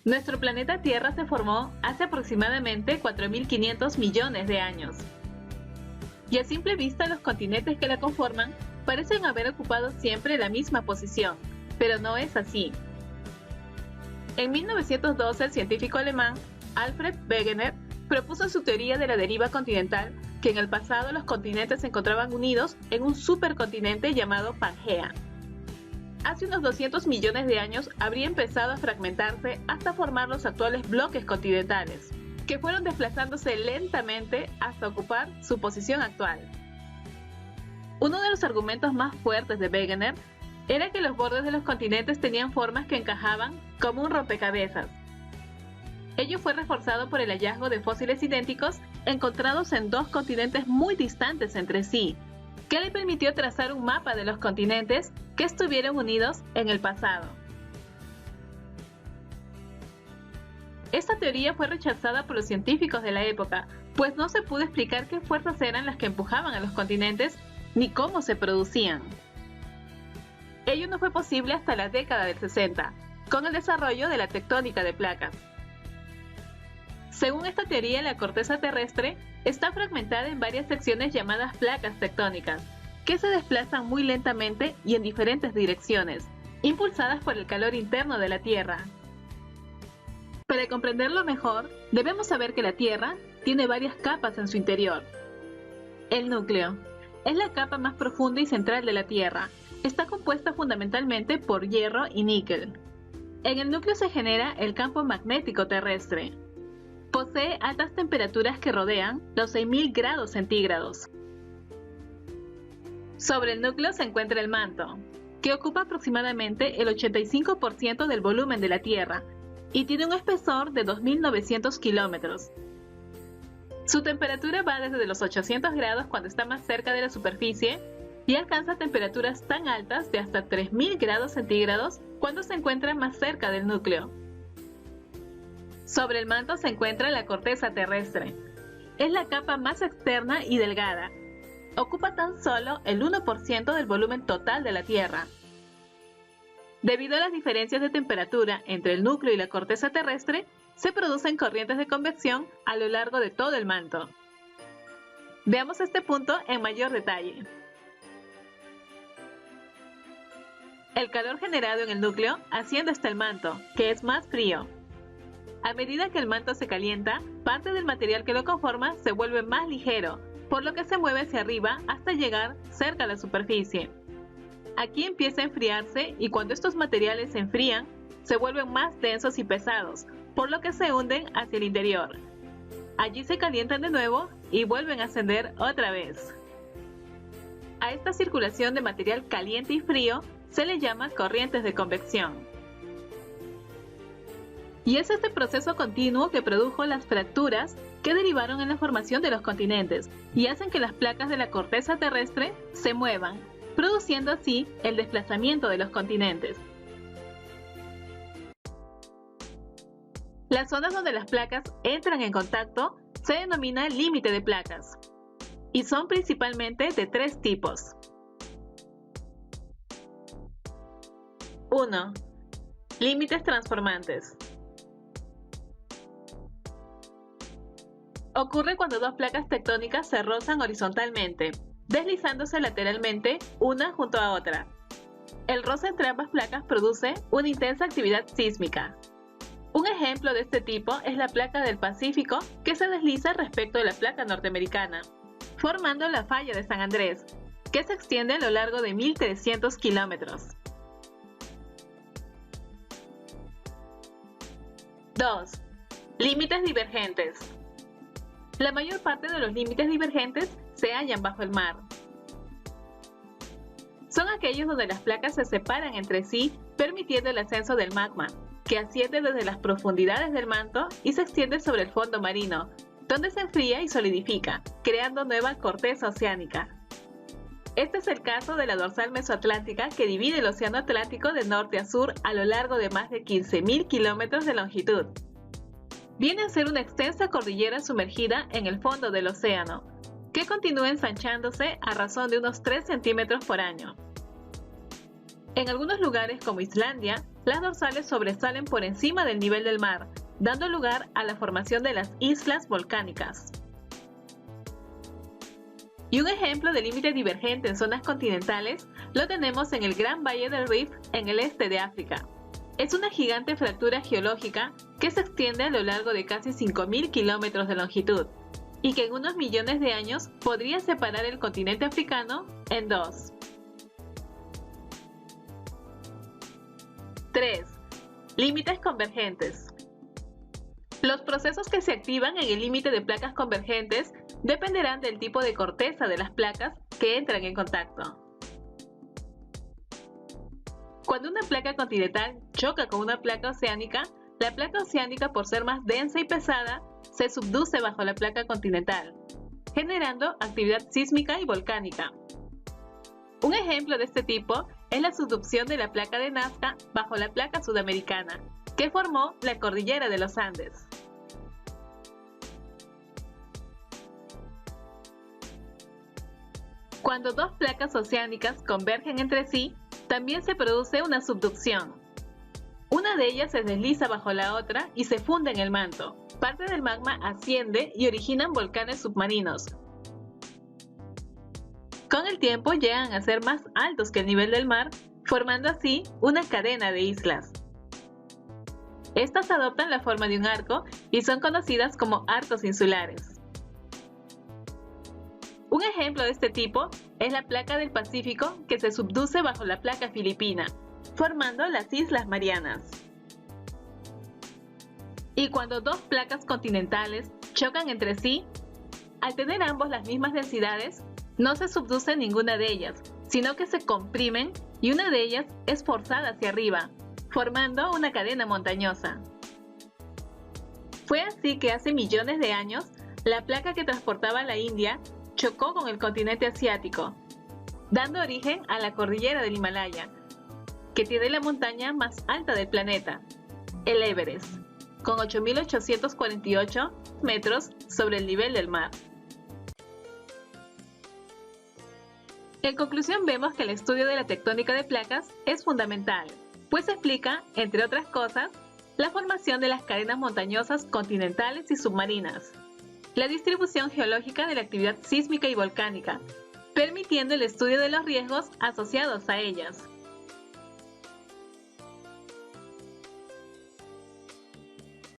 Nuestro planeta Tierra se formó hace aproximadamente 4.500 millones de años. Y a simple vista los continentes que la conforman parecen haber ocupado siempre la misma posición, pero no es así. En 1912 el científico alemán Alfred Wegener propuso su teoría de la deriva continental, que en el pasado los continentes se encontraban unidos en un supercontinente llamado Pangea. Hace unos 200 millones de años habría empezado a fragmentarse hasta formar los actuales bloques continentales, que fueron desplazándose lentamente hasta ocupar su posición actual. Uno de los argumentos más fuertes de Wegener era que los bordes de los continentes tenían formas que encajaban como un rompecabezas. Ello fue reforzado por el hallazgo de fósiles idénticos encontrados en dos continentes muy distantes entre sí, que le permitió trazar un mapa de los continentes que estuvieron unidos en el pasado. Esta teoría fue rechazada por los científicos de la época, pues no se pudo explicar qué fuerzas eran las que empujaban a los continentes ni cómo se producían. Ello no fue posible hasta la década del 60, con el desarrollo de la tectónica de placas. Según esta teoría, la corteza terrestre está fragmentada en varias secciones llamadas placas tectónicas, que se desplazan muy lentamente y en diferentes direcciones, impulsadas por el calor interno de la Tierra. Para comprenderlo mejor, debemos saber que la Tierra tiene varias capas en su interior. El núcleo es la capa más profunda y central de la Tierra. Está compuesta fundamentalmente por hierro y níquel. En el núcleo se genera el campo magnético terrestre. Posee altas temperaturas que rodean los 6.000 grados centígrados. Sobre el núcleo se encuentra el manto, que ocupa aproximadamente el 85% del volumen de la Tierra y tiene un espesor de 2.900 kilómetros. Su temperatura va desde los 800 grados cuando está más cerca de la superficie y alcanza temperaturas tan altas de hasta 3.000 grados centígrados cuando se encuentra más cerca del núcleo. Sobre el manto se encuentra la corteza terrestre. Es la capa más externa y delgada. Ocupa tan solo el 1% del volumen total de la Tierra. Debido a las diferencias de temperatura entre el núcleo y la corteza terrestre, se producen corrientes de convección a lo largo de todo el manto. Veamos este punto en mayor detalle. El calor generado en el núcleo asciende hasta el manto, que es más frío. A medida que el manto se calienta, parte del material que lo conforma se vuelve más ligero, por lo que se mueve hacia arriba hasta llegar cerca a la superficie. Aquí empieza a enfriarse y cuando estos materiales se enfrían, se vuelven más densos y pesados, por lo que se hunden hacia el interior. Allí se calientan de nuevo y vuelven a ascender otra vez. A esta circulación de material caliente y frío se le llama corrientes de convección. Y es este proceso continuo que produjo las fracturas que derivaron en la formación de los continentes y hacen que las placas de la corteza terrestre se muevan, produciendo así el desplazamiento de los continentes. Las zonas donde las placas entran en contacto se denomina límite de placas y son principalmente de tres tipos. 1. Límites transformantes. Ocurre cuando dos placas tectónicas se rozan horizontalmente, deslizándose lateralmente una junto a otra. El roce entre ambas placas produce una intensa actividad sísmica. Un ejemplo de este tipo es la placa del Pacífico que se desliza respecto de la placa norteamericana, formando la falla de San Andrés, que se extiende a lo largo de 1.300 kilómetros. 2. Límites divergentes. La mayor parte de los límites divergentes se hallan bajo el mar. Son aquellos donde las placas se separan entre sí, permitiendo el ascenso del magma, que asciende desde las profundidades del manto y se extiende sobre el fondo marino, donde se enfría y solidifica, creando nueva corteza oceánica. Este es el caso de la dorsal mesoatlántica que divide el océano Atlántico de norte a sur a lo largo de más de 15.000 kilómetros de longitud. Viene a ser una extensa cordillera sumergida en el fondo del océano, que continúa ensanchándose a razón de unos 3 centímetros por año. En algunos lugares como Islandia, las dorsales sobresalen por encima del nivel del mar, dando lugar a la formación de las islas volcánicas. Y un ejemplo de límite divergente en zonas continentales lo tenemos en el Gran Valle del Rift en el este de África. Es una gigante fractura geológica que se extiende a lo largo de casi 5.000 kilómetros de longitud y que en unos millones de años podría separar el continente africano en dos. 3. Límites convergentes. Los procesos que se activan en el límite de placas convergentes dependerán del tipo de corteza de las placas que entran en contacto. Cuando una placa continental choca con una placa oceánica, la placa oceánica, por ser más densa y pesada, se subduce bajo la placa continental, generando actividad sísmica y volcánica. Un ejemplo de este tipo es la subducción de la placa de Nazca bajo la placa sudamericana, que formó la cordillera de los Andes. Cuando dos placas oceánicas convergen entre sí, también se produce una subducción. Una de ellas se desliza bajo la otra y se funde en el manto. Parte del magma asciende y originan volcanes submarinos. Con el tiempo llegan a ser más altos que el nivel del mar, formando así una cadena de islas. Estas adoptan la forma de un arco y son conocidas como arcos insulares. Un ejemplo de este tipo es la placa del Pacífico que se subduce bajo la placa filipina, formando las Islas Marianas. Y cuando dos placas continentales chocan entre sí, al tener ambos las mismas densidades, no se subduce ninguna de ellas, sino que se comprimen y una de ellas es forzada hacia arriba, formando una cadena montañosa. Fue así que hace millones de años, la placa que transportaba a la India chocó con el continente asiático, dando origen a la cordillera del Himalaya, que tiene la montaña más alta del planeta, el Everest, con 8.848 metros sobre el nivel del mar. En conclusión, vemos que el estudio de la tectónica de placas es fundamental, pues explica, entre otras cosas, la formación de las cadenas montañosas continentales y submarinas, la distribución geológica de la actividad sísmica y volcánica, permitiendo el estudio de los riesgos asociados a ellas.